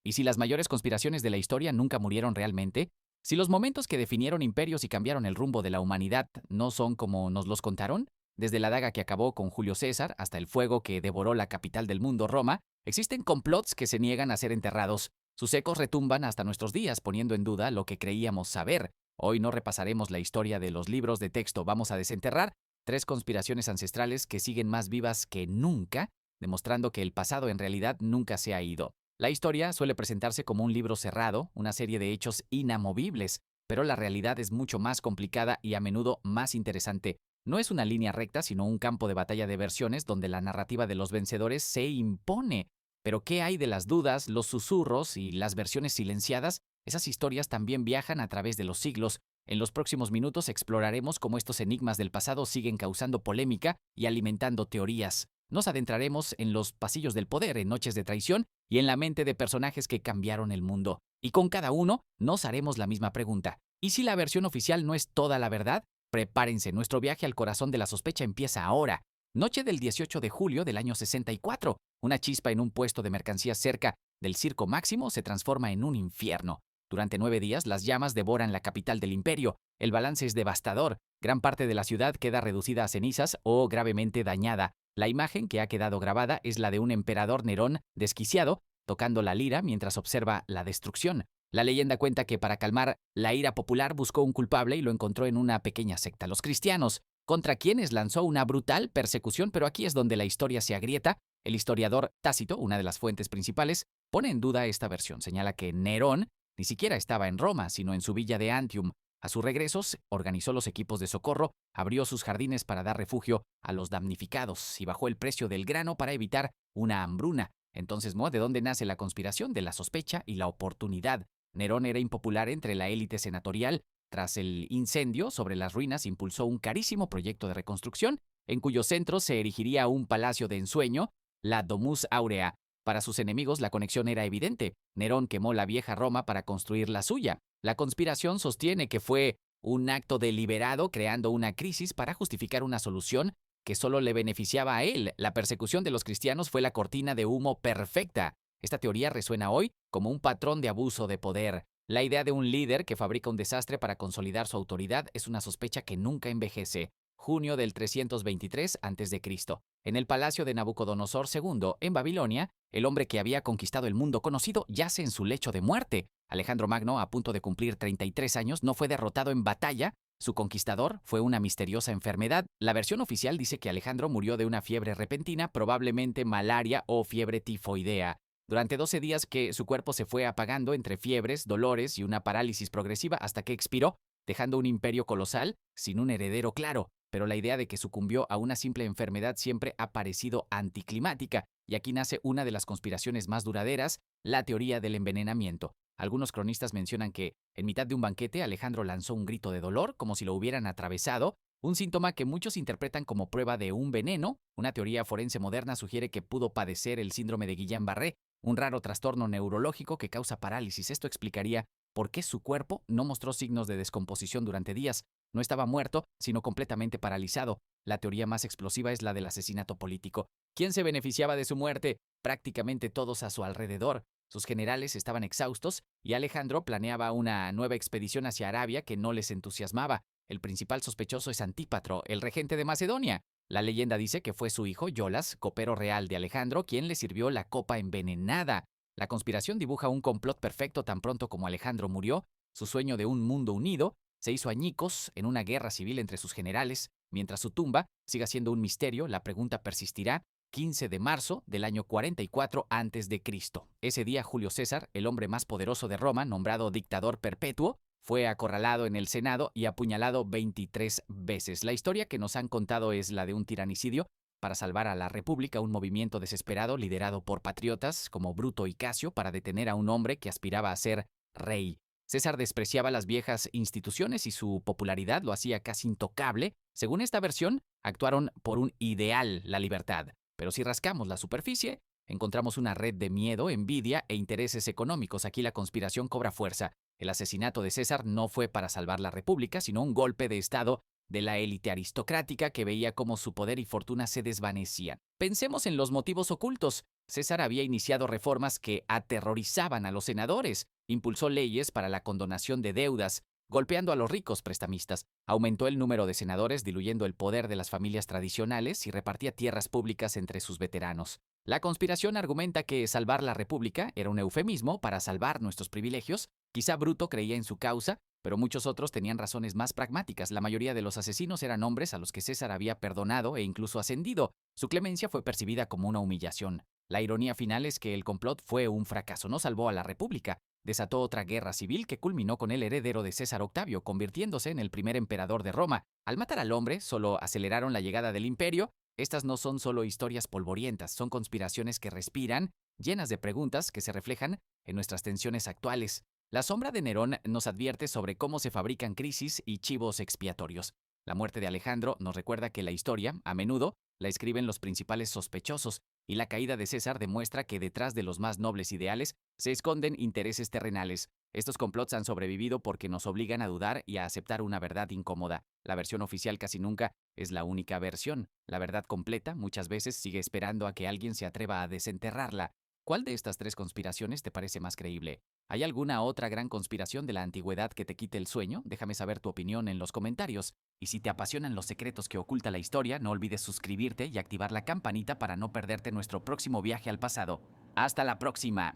¿Y si las mayores conspiraciones de la historia nunca murieron realmente? Si los momentos que definieron imperios y cambiaron el rumbo de la humanidad no son como nos los contaron, desde la daga que acabó con Julio César hasta el fuego que devoró la capital del mundo, Roma, existen complots que se niegan a ser enterrados. Sus ecos retumban hasta nuestros días, poniendo en duda lo que creíamos saber. Hoy no repasaremos la historia de los libros de texto, vamos a desenterrar tres conspiraciones ancestrales que siguen más vivas que nunca, demostrando que el pasado en realidad nunca se ha ido. La historia suele presentarse como un libro cerrado, una serie de hechos inamovibles, pero la realidad es mucho más complicada y a menudo más interesante. No es una línea recta, sino un campo de batalla de versiones donde la narrativa de los vencedores se impone. Pero ¿qué hay de las dudas, los susurros y las versiones silenciadas? Esas historias también viajan a través de los siglos. En los próximos minutos exploraremos cómo estos enigmas del pasado siguen causando polémica y alimentando teorías. Nos adentraremos en los pasillos del poder, en noches de traición y en la mente de personajes que cambiaron el mundo. Y con cada uno nos haremos la misma pregunta. ¿Y si la versión oficial no es toda la verdad? Prepárense, nuestro viaje al corazón de la sospecha empieza ahora. Noche del 18 de julio del año 64. Una chispa en un puesto de mercancías cerca del Circo Máximo se transforma en un infierno. Durante 9 días, las llamas devoran la capital del imperio. El balance es devastador. Gran parte de la ciudad queda reducida a cenizas o gravemente dañada. La imagen que ha quedado grabada es la de un emperador Nerón desquiciado, tocando la lira mientras observa la destrucción. La leyenda cuenta que para calmar la ira popular buscó un culpable y lo encontró en una pequeña secta, los cristianos, contra quienes lanzó una brutal persecución, pero aquí es donde la historia se agrieta. El historiador Tácito, una de las fuentes principales, pone en duda esta versión. Señala que Nerón ni siquiera estaba en Roma, sino en su villa de Antium. A su regreso, organizó los equipos de socorro, abrió sus jardines para dar refugio a los damnificados y bajó el precio del grano para evitar una hambruna. Entonces, ¿de dónde nace la conspiración? De la sospecha y la oportunidad. Nerón era impopular entre la élite senatorial. Tras el incendio sobre las ruinas, impulsó un carísimo proyecto de reconstrucción, en cuyo centro se erigiría un palacio de ensueño, la Domus Aurea. Para sus enemigos la conexión era evidente. Nerón quemó la vieja Roma para construir la suya. La conspiración sostiene que fue un acto deliberado creando una crisis para justificar una solución que solo le beneficiaba a él. La persecución de los cristianos fue la cortina de humo perfecta. Esta teoría resuena hoy como un patrón de abuso de poder. La idea de un líder que fabrica un desastre para consolidar su autoridad es una sospecha que nunca envejece. Junio del 323 a.C. En el palacio de Nabucodonosor II, en Babilonia, el hombre que había conquistado el mundo conocido yace en su lecho de muerte. Alejandro Magno, a punto de cumplir 33 años, no fue derrotado en batalla. Su conquistador fue una misteriosa enfermedad. La versión oficial dice que Alejandro murió de una fiebre repentina, probablemente malaria o fiebre tifoidea. Durante 12 días que su cuerpo se fue apagando entre fiebres, dolores y una parálisis progresiva hasta que expiró, dejando un imperio colosal sin un heredero claro. Pero la idea de que sucumbió a una simple enfermedad siempre ha parecido anticlimática, y aquí nace una de las conspiraciones más duraderas, la teoría del envenenamiento. Algunos cronistas mencionan que, en mitad de un banquete, Alejandro lanzó un grito de dolor, como si lo hubieran atravesado, un síntoma que muchos interpretan como prueba de un veneno. Una teoría forense moderna sugiere que pudo padecer el síndrome de Guillain-Barré, un raro trastorno neurológico que causa parálisis. Esto explicaría por qué su cuerpo no mostró signos de descomposición durante días. No estaba muerto, sino completamente paralizado. La teoría más explosiva es la del asesinato político. ¿Quién se beneficiaba de su muerte? Prácticamente todos a su alrededor. Sus generales estaban exhaustos y Alejandro planeaba una nueva expedición hacia Arabia que no les entusiasmaba. El principal sospechoso es Antípatro, el regente de Macedonia. La leyenda dice que fue su hijo, Yolas, copero real de Alejandro, quien le sirvió la copa envenenada. La conspiración dibuja un complot perfecto tan pronto como Alejandro murió. Su sueño de un mundo unido se hizo añicos en una guerra civil entre sus generales. Mientras su tumba siga siendo un misterio, la pregunta persistirá. 15 de marzo del año 44 a.C. Ese día Julio César, el hombre más poderoso de Roma, nombrado dictador perpetuo, fue acorralado en el Senado y apuñalado 23 veces. La historia que nos han contado es la de un tiranicidio para salvar a la República, un movimiento desesperado liderado por patriotas como Bruto y Casio para detener a un hombre que aspiraba a ser rey. César despreciaba las viejas instituciones y su popularidad lo hacía casi intocable. Según esta versión, actuaron por un ideal, la libertad. Pero si rascamos la superficie, encontramos una red de miedo, envidia e intereses económicos. Aquí la conspiración cobra fuerza. El asesinato de César no fue para salvar la República, sino un golpe de Estado de la élite aristocrática que veía cómo su poder y fortuna se desvanecían. Pensemos en los motivos ocultos. César había iniciado reformas que aterrorizaban a los senadores, impulsó leyes para la condonación de deudas, golpeando a los ricos prestamistas, aumentó el número de senadores diluyendo el poder de las familias tradicionales y repartía tierras públicas entre sus veteranos. La conspiración argumenta que salvar la república era un eufemismo para salvar nuestros privilegios. Quizá Bruto creía en su causa, pero muchos otros tenían razones más pragmáticas. La mayoría de los asesinos eran hombres a los que César había perdonado e incluso ascendido. Su clemencia fue percibida como una humillación. La ironía final es que el complot fue un fracaso, no salvó a la república. Desató otra guerra civil que culminó con el heredero de César Octavio, convirtiéndose en el primer emperador de Roma. Al matar al hombre, solo aceleraron la llegada del imperio. Estas no son solo historias polvorientas, son conspiraciones que respiran, llenas de preguntas que se reflejan en nuestras tensiones actuales. La sombra de Nerón nos advierte sobre cómo se fabrican crisis y chivos expiatorios. La muerte de Alejandro nos recuerda que la historia, a menudo, la escriben los principales sospechosos, y la caída de César demuestra que detrás de los más nobles ideales se esconden intereses terrenales. Estos complots han sobrevivido porque nos obligan a dudar y a aceptar una verdad incómoda. La versión oficial casi nunca es la única versión. La verdad completa muchas veces sigue esperando a que alguien se atreva a desenterrarla. ¿Cuál de estas tres conspiraciones te parece más creíble? ¿Hay alguna otra gran conspiración de la antigüedad que te quite el sueño? Déjame saber tu opinión en los comentarios. Y si te apasionan los secretos que oculta la historia, no olvides suscribirte y activar la campanita para no perderte nuestro próximo viaje al pasado. ¡Hasta la próxima!